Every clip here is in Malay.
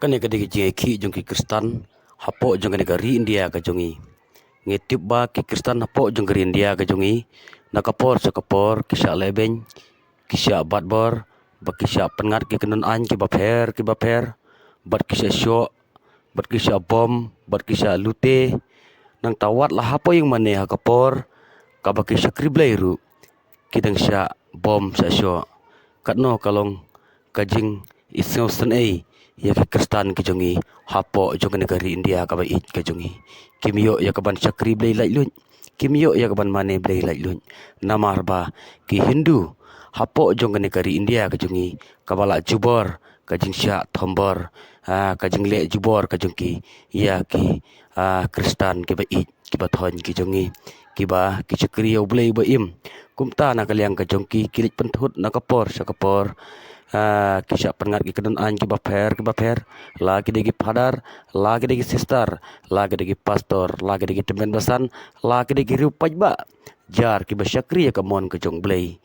Kani kadigi jeng Khih Jong Kristian hapo jong kani kari India ka jongi ngetip ba ki Kristian hapo jong kari India ka jongi nakapor sakapor kisha lebeng kisha batbor ba kisha pengat ki kenun an ki baper bat kisha syok bat kisha bom bat kisha lute nang tawat lah hapo yang mane hakapor ka ba kisha kriblairu kidang sya bom sya syok katno kalong kajing isau senai ya ki Kristian ki jongi hapo jong negari India ka bait ka jongi kimyo ya kaban chakri blai lai lun kimyo ya kaban mane blai lai lun namar ba ki Hindu hapo jong negari India ka jongi kabala jubor ka jing sya thombor ka jing le jubor ka jongki ya ki Kristian ki bait ki bathon ki jongi ki ba ki chakri yo blai ba im kumta na kaliang ka jongki kilik penthut na kapor sakapor kisah pengat ki kenun an ki baper lagi degi padar lagi degi sister lagi degi pastor lagi degi temen basan lagi degi rupaj ba jar ki basyakri ya kamon ke jong blai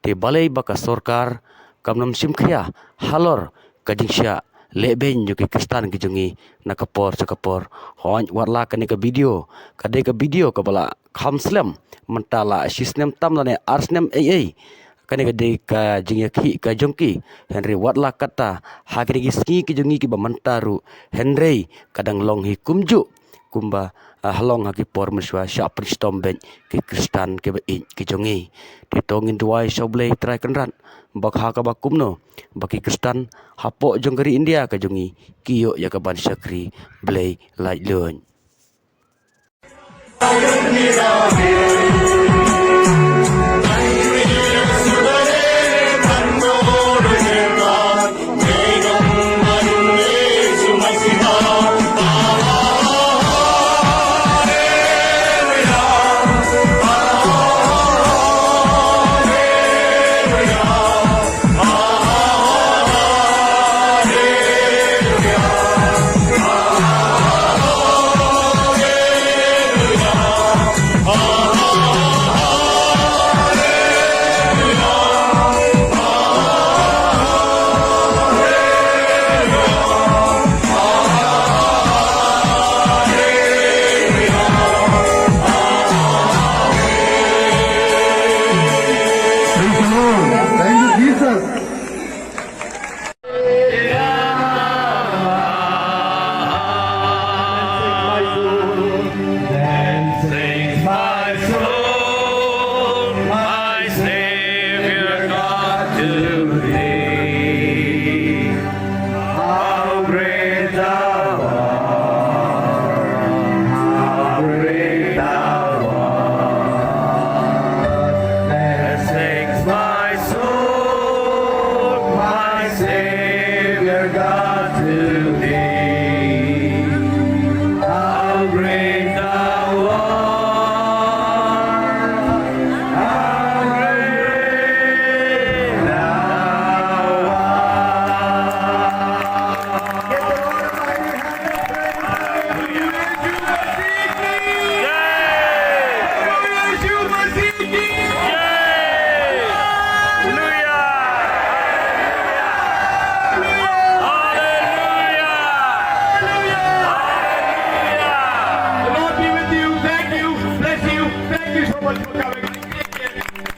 te balai baka sorkar kamnam sim khya halor kajing sya leben jo ki Kristian ki jongi nakapor sakapor hon watla kani ka video kade ka video ka bala khamslam mentala sisnem tam lane arsnem ai kani ka de ka jingya Khih ka jongki Henry watla kata hakri gisngi ki jongi ki bamantaru Henry kadang long hi kumju kumba halong haki por meswa sya pristom ben ki Kristian ki bait ki jongi ditongin duai soblei trai kenran bak ha ka bakumno baki Kristian hapo jonggari India ka jongi kiyo ya ka ban syakri blai lai lun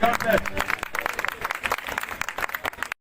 God bless.